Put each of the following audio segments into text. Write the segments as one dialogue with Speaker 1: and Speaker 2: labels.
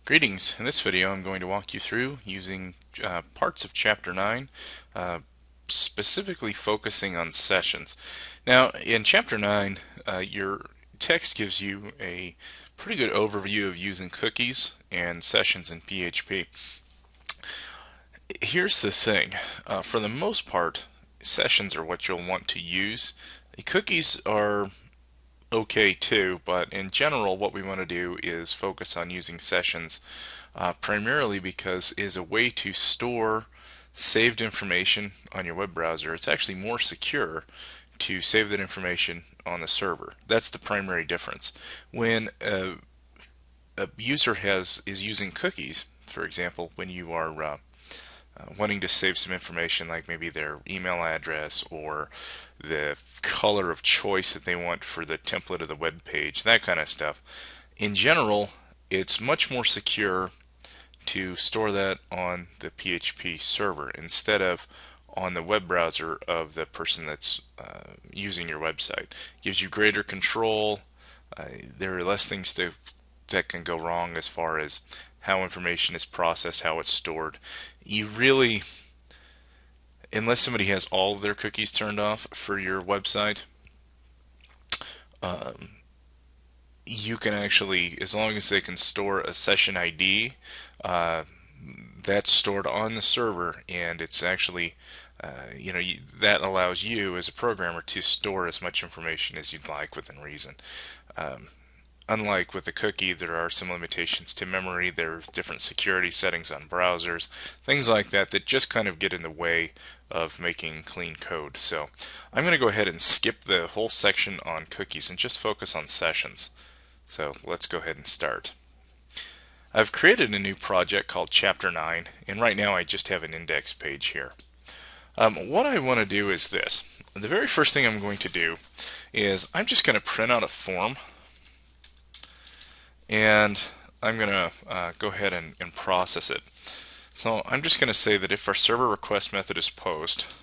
Speaker 1: Greetings. In this video I'm going to walk you through using parts of Chapter 9, specifically focusing on sessions. Now in Chapter 9 your text gives you a pretty good overview of using cookies and sessions in PHP. Here's the thing, for the most part sessions are what you'll want to use. The cookies are okay too, but in general what we want to do is focus on using sessions primarily because it is a way to store saved information on your web browser. It's actually more secure to save that information on the server. That's the primary difference. When a user is using cookies, for example, when you are wanting to save some information like maybe their email address or the color of choice that they want for the template of the web page, that kind of stuff. In general, it's much more secure to store that on the PHP server instead of on the web browser of the person that's using your website. It gives you greater control. There are less things that can go wrong as far as how information is processed, how it's stored. You really, unless somebody has all of their cookies turned off for your website, you can actually, as long as they can store a session ID, that's stored on the server, and it's actually, that allows you as a programmer to store as much information as you'd like within reason. Unlike with the cookie, there are some limitations to memory. There are different security settings on browsers, things like that that just kind of get in the way of making clean code. So I'm going to go ahead and skip the whole section on cookies and just focus on sessions. So let's go ahead and start. I've created a new project called Chapter 9, and right now I just have an index page here. What I want to do is this. The very first thing I'm going to do is I'm just going to print out a form, and I'm going to go ahead and process it. So I'm just going to say that if our server request method is post,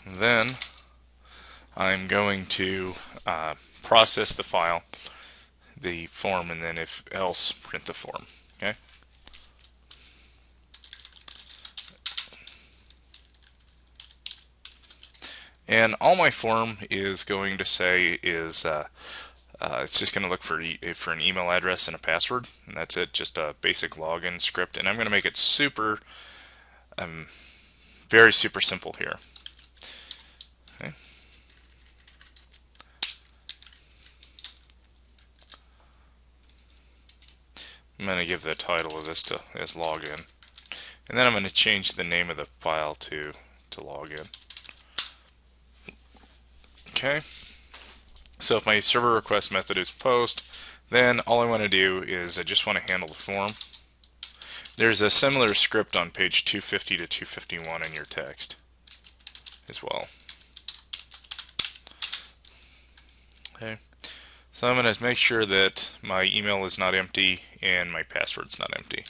Speaker 1: then I'm going to process the file, the form, and then if else, print the form. Okay. And all my form is going to say is it's just going to look for an email address and a password, and that's it. Just a basic login script, and I'm going to make it very super simple here. Okay. I'm going to give the title of this as login, and then I'm going to change the name of the file to login. Okay. So if my server request method is post, then all I want to do is I just want to handle the form. There's a similar script on page 250 to 251 in your text as well. Okay. So I'm going to make sure that my email is not empty and my password's not empty.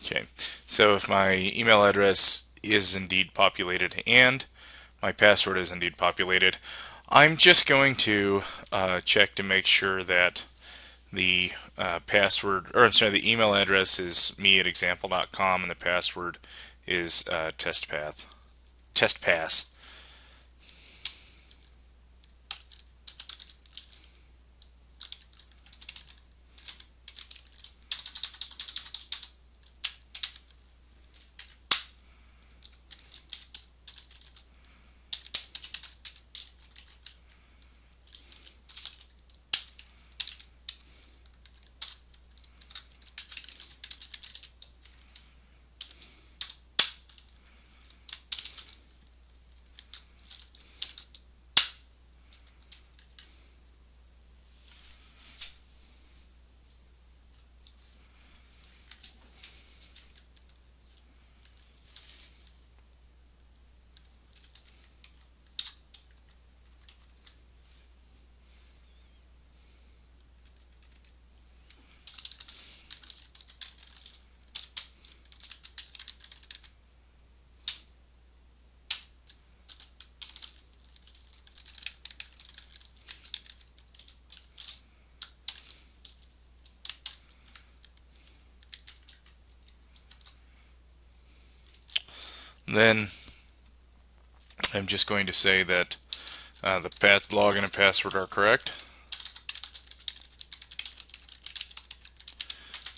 Speaker 1: Okay, so if my email address is indeed populated and my password is indeed populated, I'm just going to check to make sure that the the email address is me@example.com and the password is testpass. Then I'm just going to say that the login and password are correct.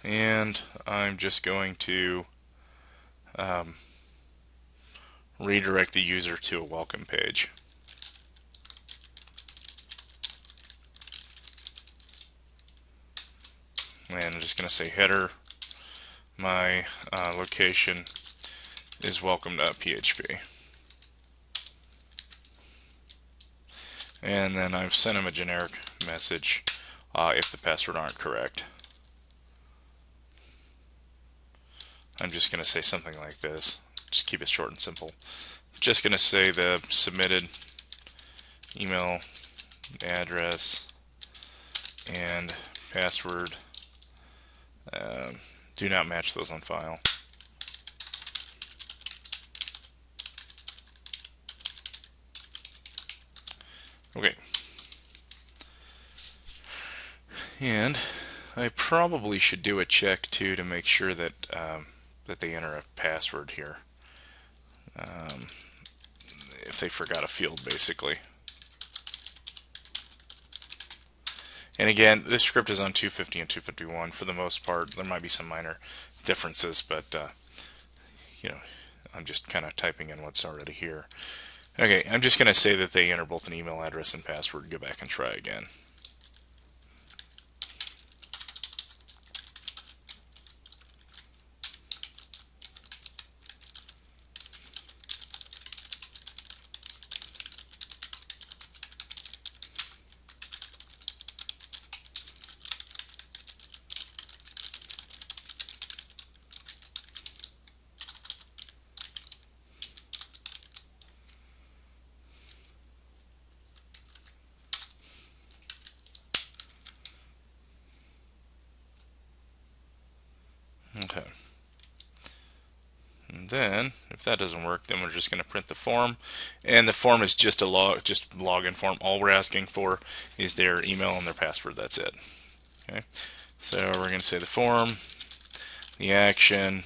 Speaker 1: And I'm just going to redirect the user to a welcome page. And I'm just going to say header, my location is welcome.php. And then I've sent him a generic message if the password aren't correct. I'm just going to say something like this. Just keep it short and simple. Just going to say the submitted email address and password do not match those on file. Okay. And I probably should do a check too to make sure that that they enter a password here. If they forgot a field, basically. And again, this script is on 250 and 251 for the most part. There might be some minor differences, but you know, I'm just kind of typing in what's already here. Okay, I'm just going to say that they enter both an email address and password. Go back and try again. Okay. And then, if that doesn't work, then we're just going to print the form. And the form is just a login form. All we're asking for is their email and their password. That's it. Okay. So we're going to say the form, the action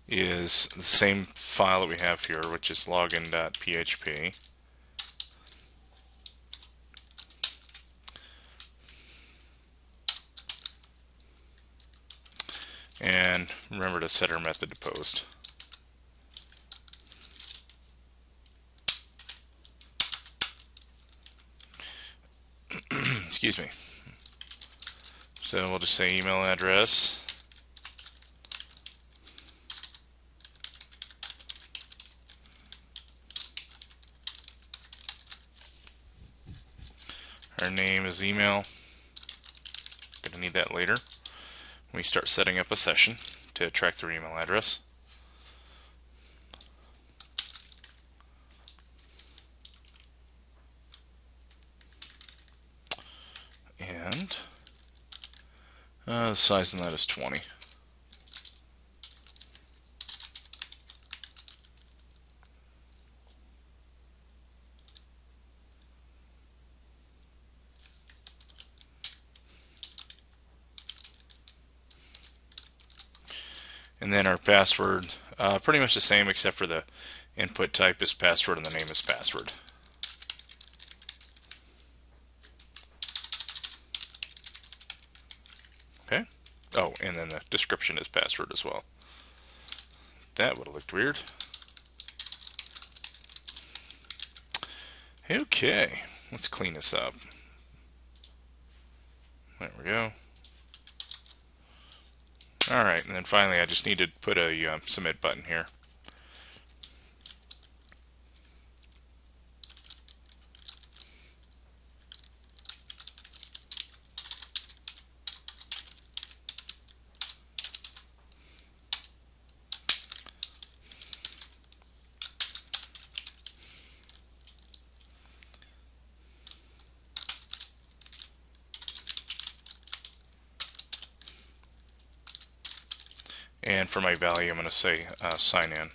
Speaker 1: is the same file that we have here, which is login.php. And remember to set our method to post. Excuse me. So we'll just say email address. Our name is email. Going to need that later when we start setting up a session to track their email address. And the size of that is 20. And then our password, pretty much the same except for the input type is password and the name is password. Okay. Oh, and then the description is password as well. That would have looked weird. Okay, let's clean this up. There we go. Alright, and then finally I just need to put a submit button here. And for my value, I'm going to say sign in.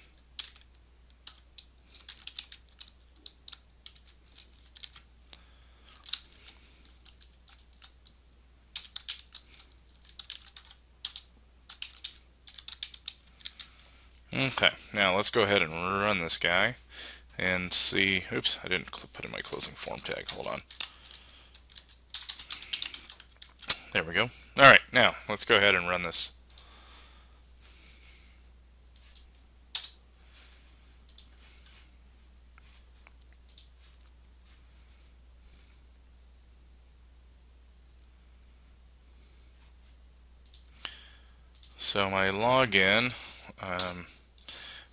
Speaker 1: Okay, now let's go ahead and run this guy and see. Oops, I didn't put in my closing form tag. Hold on. There we go. All right, now let's go ahead and run this. So my login,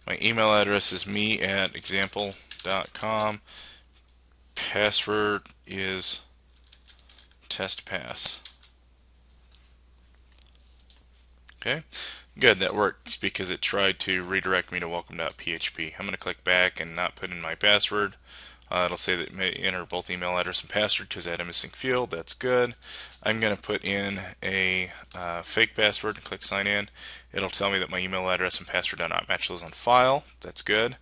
Speaker 1: my email address is me@example.com. Password is testpass. Okay, good, that worked because it tried to redirect me to welcome.php. I'm going to click back and not put in my password. It'll say that may enter both email address and password because I had a missing field. That's good. I'm going to put in a fake password and click sign in. It'll tell me that my email address and password do not match those on file. That's good.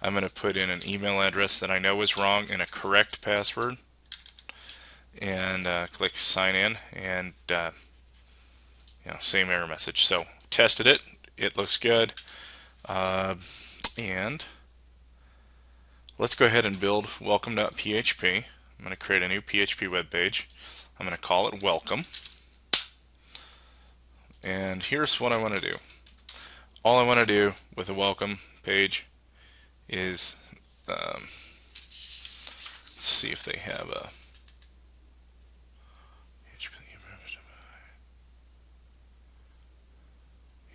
Speaker 1: I'm going to put in an email address that I know is wrong and a correct password, and click sign in, and same error message. So tested it. It looks good. And let's go ahead and build welcome.php. I'm going to create a new PHP web page. I'm going to call it welcome. And here's what I want to do. All I want to do with a welcome page is, let's see if they have a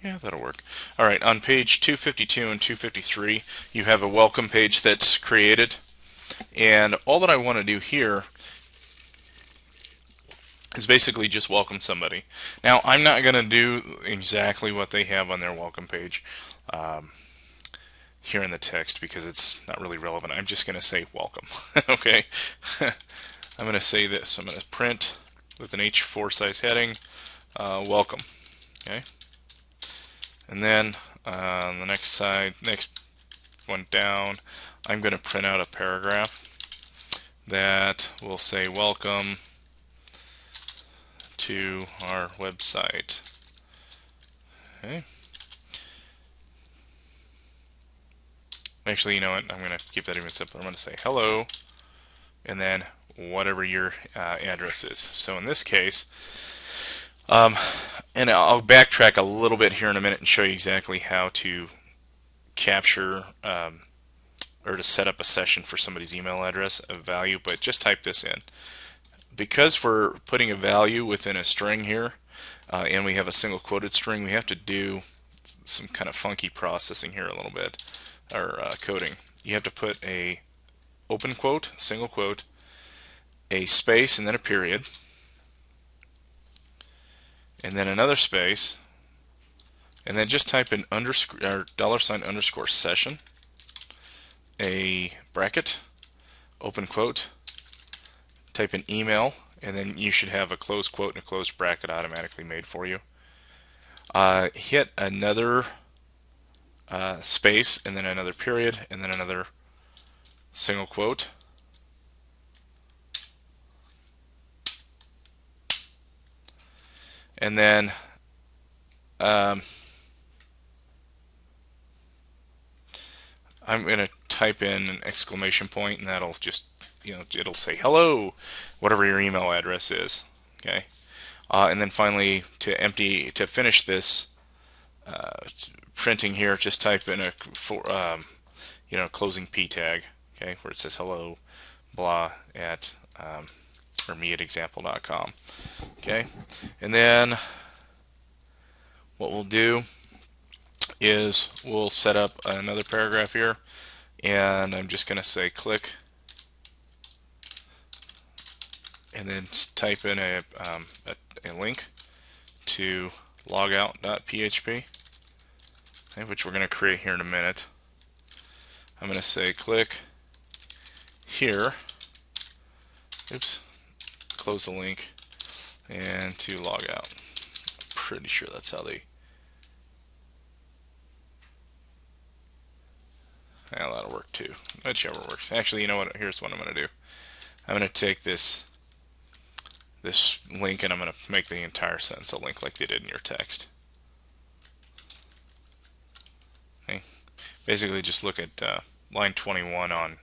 Speaker 1: yeah, that'll work. All right, on page 252 and 253, you have a welcome page that's created. And all that I want to do here is basically just welcome somebody. Now, I'm not going to do exactly what they have on their welcome page here in the text because it's not really relevant. I'm just going to say welcome. Okay. I'm going to say this. I'm going to print with an H4 size heading, welcome. Okay. And then on the next one down, I'm going to print out a paragraph that will say welcome to our website. Okay. Actually, you know what? I'm going to keep that even simpler. I'm going to say hello, and then whatever your address is. So in this case, and I'll backtrack a little bit here in a minute and show you exactly how to capture or to set up a session for somebody's email address, a value, but just type this in. Because we're putting a value within a string here, and we have a single quoted string, we have to do some kind of funky processing here a little bit, or coding. You have to put a open quote, single quote, a space, and then a period, and then another space, and then just type in underscore or $_ session, a bracket, open quote, type in email, and then you should have a closed quote and a closed bracket automatically made for you. Hit another space, and then another period, and then another single quote. And then I'm going to type in an exclamation point, and that'll just, it'll say hello, whatever your email address is. Okay. And then finally, to finish this printing here, just type in a closing p tag, okay, where it says hello, blah at or me@example.com. Okay, and then what we'll do is we'll set up another paragraph here, and I'm just going to say click, and then type in a link to logout.php, which we're going to create here in a minute. I'm going to say click here, oops, close the link, and to log out. Pretty sure that's how they, well, that'll work too, whichever works. Actually, you know what, here's what I'm going to do. I'm going to take this link, and I'm going to make the entire sentence a link like they did in your text. Okay. Basically, just look at line 21 on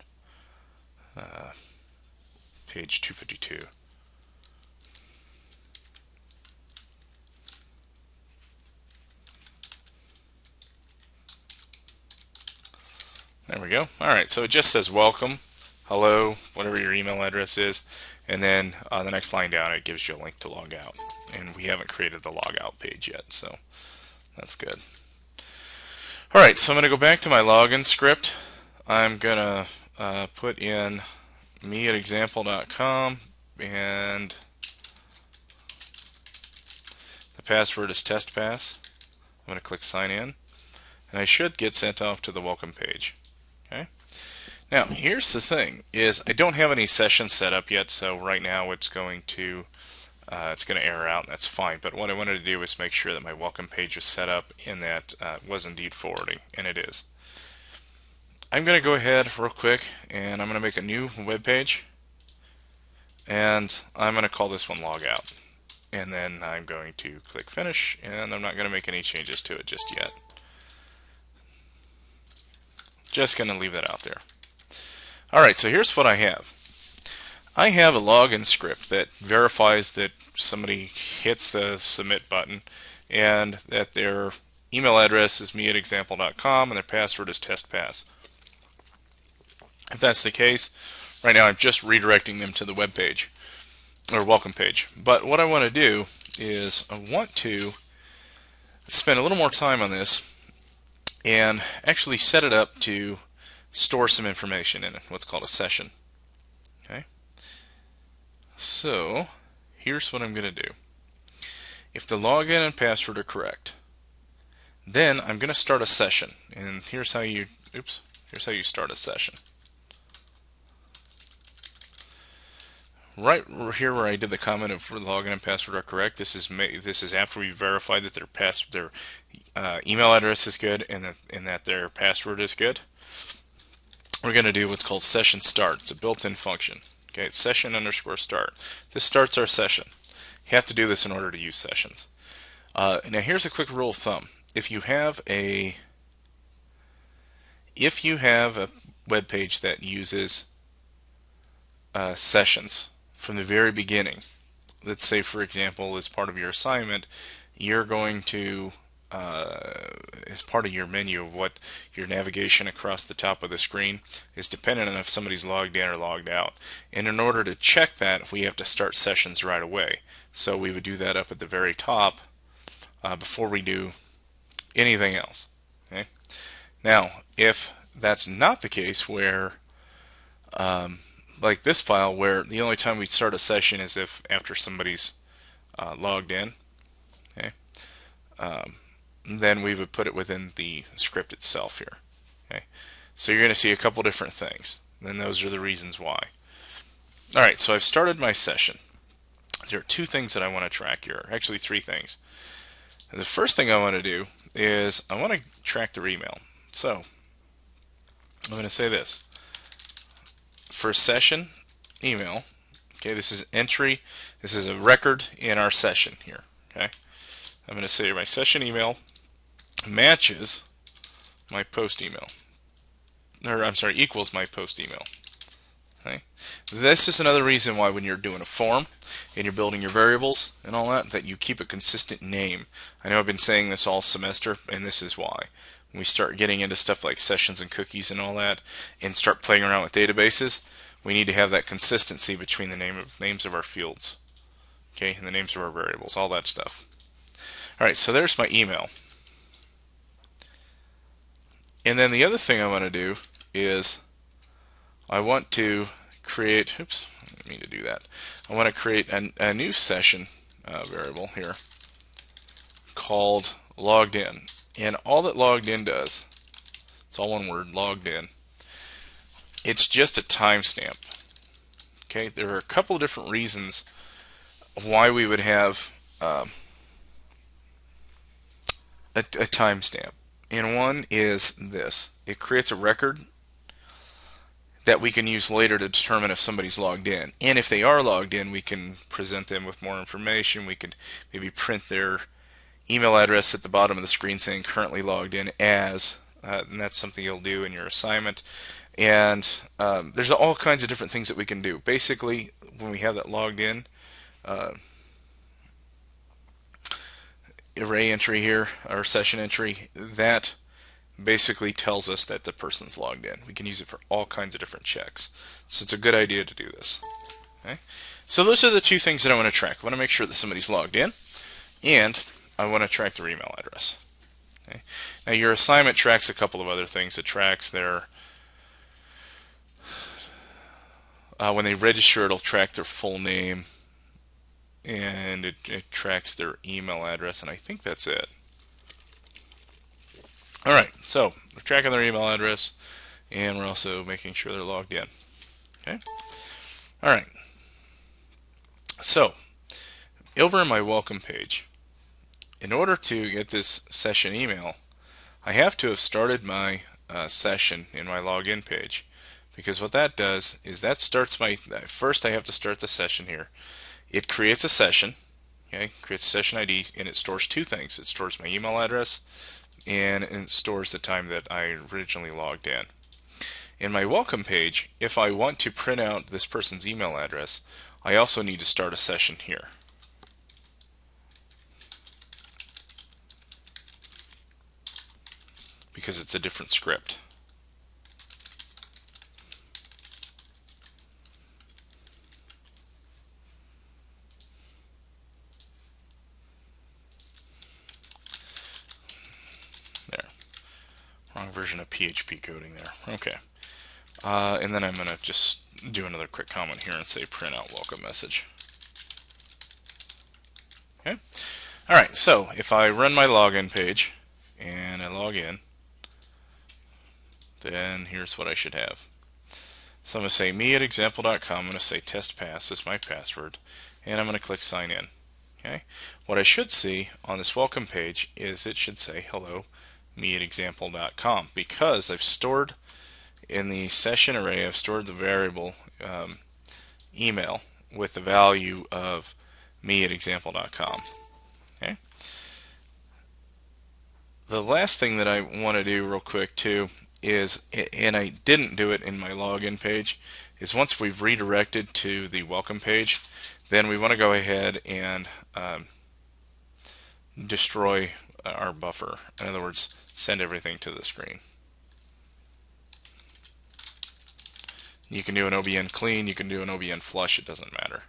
Speaker 1: page 252. There we go. Alright, so it just says welcome, hello, whatever your email address is, and then on the next line down it gives you a link to log out. And we haven't created the logout page yet, so that's good. Alright, so I'm going to go back to my login script. I'm going to put in me@example.com, and the password is testpass. I'm going to click sign in, and I should get sent off to the welcome page. Okay. Now here's the thing: is I don't have any sessions set up yet, so right now it's going to error out, and that's fine. But what I wanted to do is make sure that my welcome page is set up and that was indeed forwarding, and it is. I'm going to go ahead real quick and I'm going to make a new web page, and I'm going to call this one logout, and then I'm going to click finish, and I'm not going to make any changes to it just yet. Just going to leave that out there. Alright, so here's what I have. I have a login script that verifies that somebody hits the submit button and that their email address is me@example.com and their password is testpass. If that's the case, right now I'm just redirecting them to the web page or welcome page. But what I want to do is I want to spend a little more time on this and actually set it up to store some information in it, what's called a session. Okay. So here's what I'm going to do. If the login and password are correct, then I'm going to start a session. And here's how you start a session. Right here where I did the comment of the login and password are correct, this is after we verified that their email address is good and that their password is good. We're going to do what's called session start. It's a built-in function. Okay, it's session_start. This starts our session. You have to do this in order to use sessions. Now here's a quick rule of thumb. If you have a web page that uses sessions from the very beginning, let's say for example as part of your assignment you're going to as part of your menu of what your navigation across the top of the screen is dependent on if somebody's logged in or logged out, and in order to check that we have to start sessions right away. So we would do that up at the very top before we do anything else. Okay? Now if that's not the case, where like this file where the only time we start a session is if after somebody's logged in, okay, then we would put it within the script itself here. Okay, so you're going to see a couple different things, and those are the reasons why. Alright, so I've started my session. There are two things that I want to track here, actually three things. And the first thing I want to do is I want to track their email. So I'm going to say this: for session email, okay, this is entry, this is a record in our session here. Okay, I'm going to say my session email matches my post email, or I'm sorry, equals my post email. Okay, this is another reason why when you're doing a form and you're building your variables and all that you keep a consistent name. I know I've been saying this all semester, and this is why. When we start getting into stuff like sessions and cookies and all that, and start playing around with databases, we need to have that consistency between the names of our fields, okay, and the names of our variables, all that stuff. Alright, so there's my email. And then the other thing I want to do is I want to create, oops, I didn't mean to do that. I want to create a new session variable here called logged in. And all that logged in does, it's all one word, logged in, it's just a timestamp. Okay, there are a couple of different reasons why we would have a timestamp. And one is this: it creates a record that we can use later to determine if somebody's logged in. And if they are logged in, we can present them with more information. We could maybe print their email address at the bottom of the screen saying currently logged in as and that's something you'll do in your assignment. And there's all kinds of different things that we can do. Basically, when we have that logged in array entry here, or session entry, that basically tells us that the person's logged in. We can use it for all kinds of different checks. So it's a good idea to do this. Okay? So those are the two things that I want to track. I want to make sure that somebody's logged in, and I want to track their email address. Okay? Now your assignment tracks a couple of other things. It tracks their when they register, it'll track their full name, and it tracks their email address, and I think that's it. Alright, so we're tracking their email address, and we're also making sure they're logged in. Okay. Alright, so over in my welcome page, in order to get this session email, I have to have started my session in my login page, because what that does is that starts my, first I have to start the session here. It creates a session, okay, creates a session ID, and it stores two things. It stores my email address, and it stores the time that I originally logged in. In my welcome page, if I want to print out this person's email address, I also need to start a session here. Because it's a different script. There. Wrong version of PHP coding there. Okay. And then I'm going to just do another quick comment here and say print out welcome message. Okay. Alright, so if I run my login page and I log in, then here's what I should have. So I'm going to say me@example.com. I'm going to say test pass is my password, and I'm going to click sign in. Okay. What I should see on this welcome page is it should say hello me@example.com, because I've stored in the session array, I've stored the variable email with the value of me@example.com. Okay. The last thing that I want to do real quick too is, and I didn't do it in my login page, is once we've redirected to the welcome page, then we want to go ahead and destroy our buffer. In other words, send everything to the screen. You can do an OBN clean, you can do an OBN flush, it doesn't matter.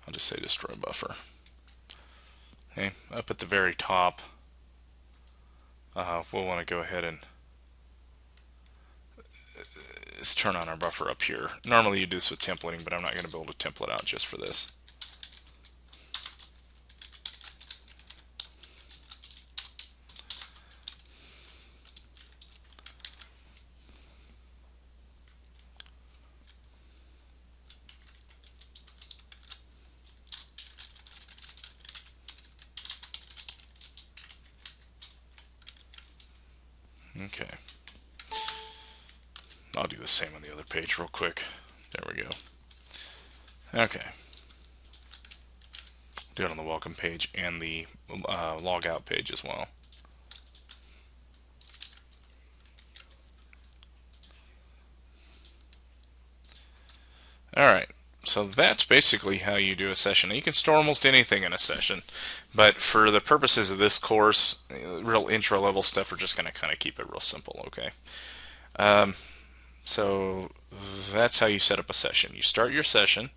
Speaker 1: I'll just say destroy buffer. Okay, up at the very top, we'll want to go ahead and turn on our buffer up here. Normally you do this with templating, but I'm not going to be able to template out just for this. Okay. I'll do the same on the other page real quick. There we go. Okay. Do it on the welcome page and the log out page as well. Alright, so that's basically how you do a session. You can store almost anything in a session, but for the purposes of this course, real intro level stuff, we're just going to kind of keep it real simple, okay? So that's how you set up a session. You start your session,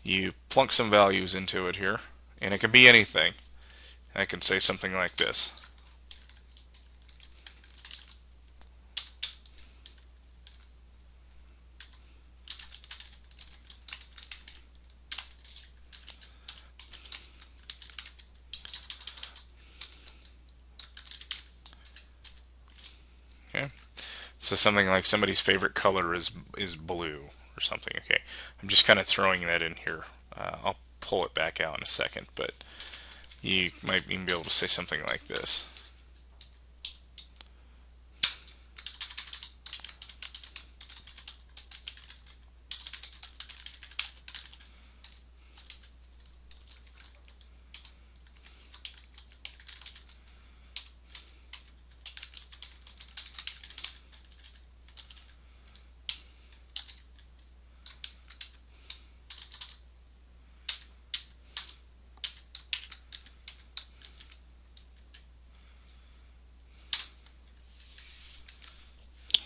Speaker 1: you plunk some values into it here, and it can be anything. I can say something like this. Okay. So something like somebody's favorite color is blue or something. Okay. I'm just kind of throwing that in here. I'll pull it back out in a second, but you might even be able to say something like this.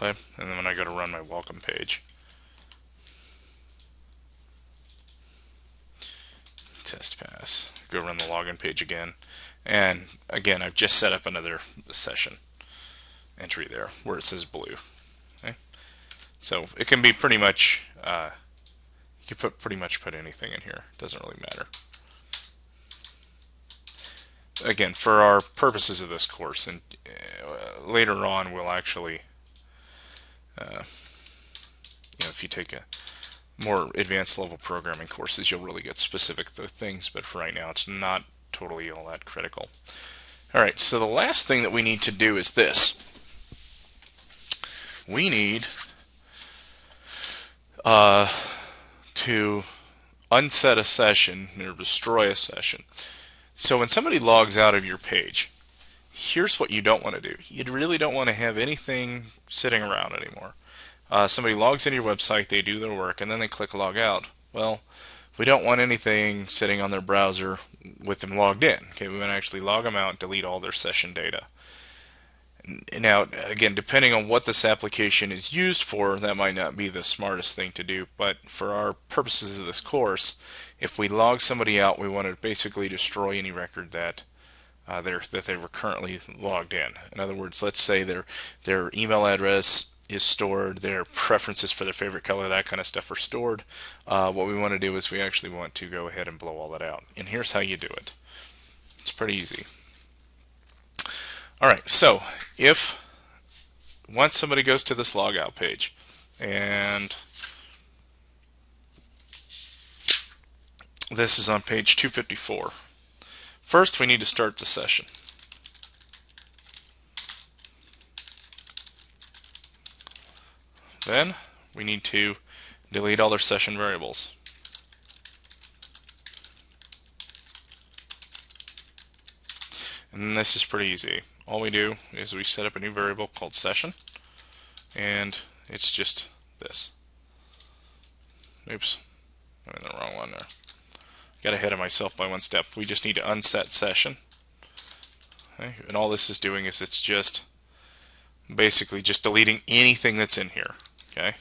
Speaker 1: Okay, and then when I go to run my welcome page, test pass, go run the login page again, and again I've just set up another session entry there where it says blue. Okay, so it can be pretty much you can pretty much put anything in here. It doesn't really matter. Again, for our purposes of this course, and later on we'll actually, if you take a more advanced level programming courses, you'll really get specific to things, but for right now it's not totally all that critical. Alright, so the last thing that we need to do is this. We need to unset a session or destroy a session. So when somebody logs out of your page, here's what you don't want to do. You really don't want to have anything sitting around anymore. Somebody logs into your website, they do their work, and then they click log out. Well, we don't want anything sitting on their browser with them logged in. Okay, we want to actually log them out and delete all their session data. Now, again, depending on what this application is used for, that might not be the smartest thing to do, but for our purposes of this course, if we log somebody out, we want to basically destroy any record that they were currently logged in. In other words, let's say their email address is stored, their preferences for their favorite color, that kind of stuff are stored. What we want to do is we actually want to go ahead and blow all that out. And here's how you do it. It's pretty easy. Alright, so if once somebody goes to this logout page and this is on page 254, first we need to start the session. Then we need to delete all their session variables. And this is pretty easy. All we do is we set up a new variable called session, and it's just this. Oops, I'm in the wrong one there. Got ahead of myself by one step. We just need to unset session. Okay? And all this is doing is it's just basically just deleting anything that's in here. Okay.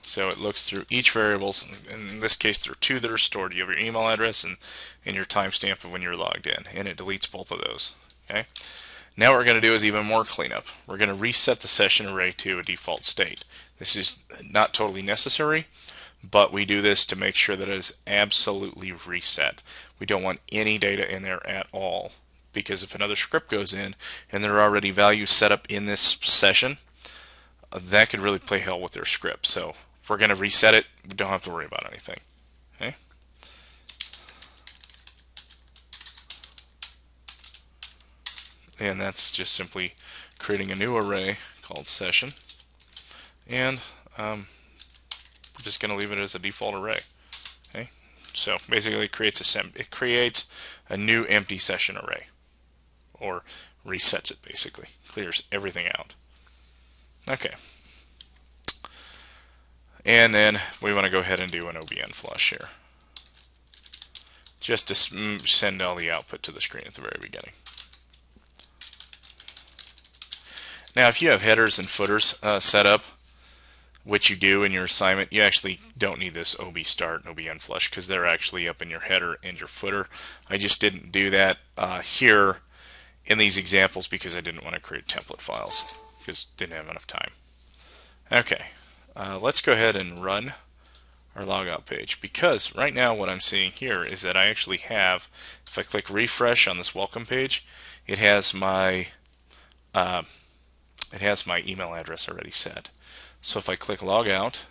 Speaker 1: So it looks through each variables. In this case, there are two that are stored. You have your email address and your timestamp of when you're logged in, and it deletes both of those. Okay. Now what we're going to do is even more cleanup. We're going to reset the session array to a default state. This is not totally necessary, but we do this to make sure that it is absolutely reset. We don't want any data in there at all, because if another script goes in and there are already values set up in this session, that could really play hell with their script. So if we're going to reset it, we don't have to worry about anything. Okay. And that's just simply creating a new array called session, and we're just going to leave it as a default array. Okay. So basically it creates a new empty session array, or resets it basically, clears everything out. Okay. And then we want to go ahead and do an OBN flush here, just to send all the output to the screen at the very beginning. Now, if you have headers and footers set up, which you do in your assignment, you actually don't need this OB start and OBN flush because they're actually up in your header and your footer. I just didn't do that here in these examples because I didn't want to create template files because didn't have enough time. Okay, let's go ahead and run our logout page, because right now what I'm seeing here is that I actually have, if I click refresh on this welcome page, it has my email address already set. So if I click logout,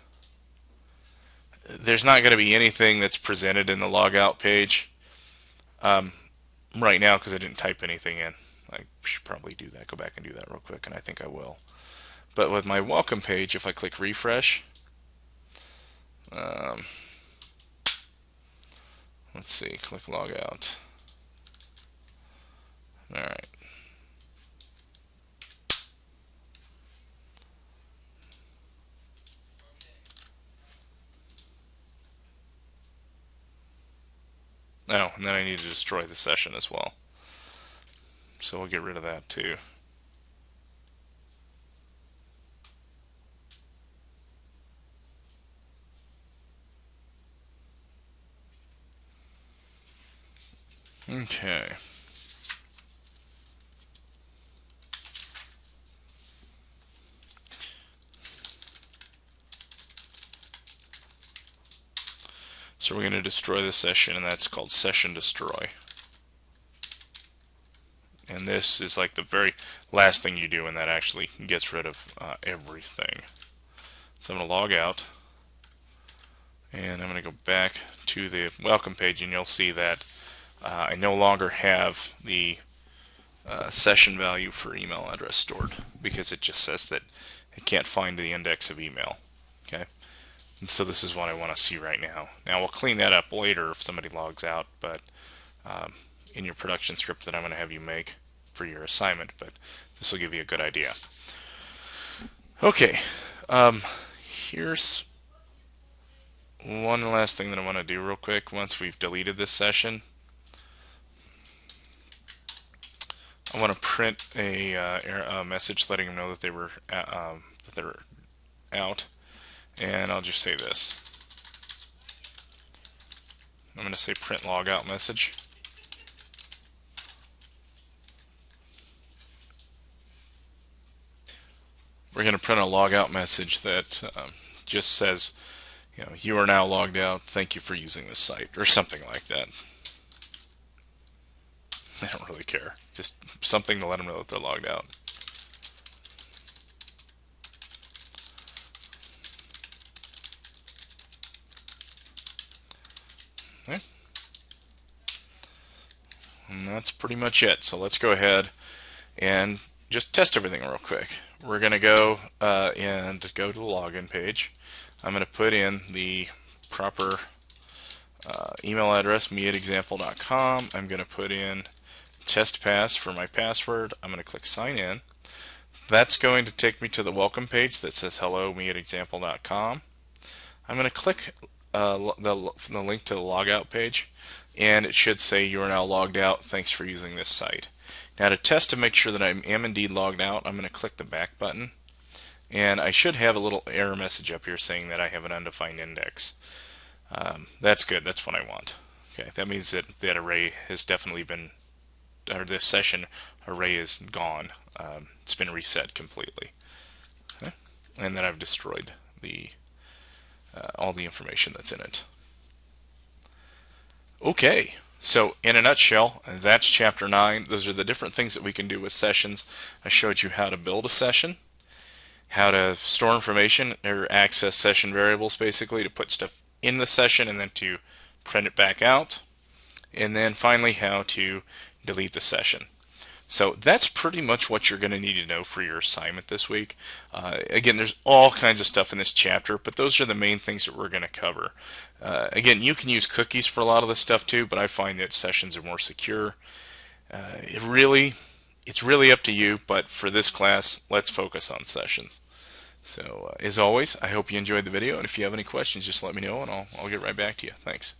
Speaker 1: there's not going to be anything that's presented in the logout page right now because I didn't type anything in. I should probably do that. Go back and do that real quick, and I think I will. But with my welcome page, if I click refresh, let's see, click logout. All right. Oh, and then I need to destroy the session as well. So we'll get rid of that too. Okay. So we're going to destroy the session, and that's called session destroy. And this is like the very last thing you do, and that actually gets rid of everything. So I'm going to log out, and I'm going to go back to the welcome page, and you'll see that I no longer have the session value for email address stored, because it just says that it can't find the index of email. Okay. And so this is what I want to see right now. Now we'll clean that up later if somebody logs out, but in your production script that I'm going to have you make for your assignment, but this will give you a good idea. Okay, here's one last thing that I want to do real quick. Once we've deleted this session, I want to print a message letting them know that they were out, and I'll just say this. I'm going to say print logout message. We're going to print a logout message that just says, you are now logged out. Thank you for using this site, or something like that. I don't really care. Just something to let them know that they're logged out. Okay. And that's pretty much it. So let's go ahead and just test everything real quick. We're going to go and go to the login page. I'm going to put in the proper email address, me@example.com. I'm going to put in test pass for my password. I'm going to click sign in. That's going to take me to the welcome page that says hello, me@example.com. I'm going to click the link to the logout page, and it should say you are now logged out. Thanks for using this site. Now to test to make sure that I am indeed logged out, I'm going to click the back button, and I should have a little error message up here saying that I have an undefined index. That's good. That's what I want. Okay, that means that that array has definitely been, or the session array is gone. It's been reset completely. Okay? And then I've destroyed the all the information that's in it. Okay, so in a nutshell, that's chapter 9. Those are the different things that we can do with sessions. I showed you how to build a session, how to store information or access session variables, basically to put stuff in the session and then to print it back out, and then finally how to delete the session. So that's pretty much what you're going to need to know for your assignment this week. Again, there's all kinds of stuff in this chapter, but those are the main things that we're going to cover. Again, you can use cookies for a lot of this stuff too, but I find that sessions are more secure. It's really up to you, but for this class, let's focus on sessions. So as always, I hope you enjoyed the video, and if you have any questions, just let me know, and I'll get right back to you. Thanks.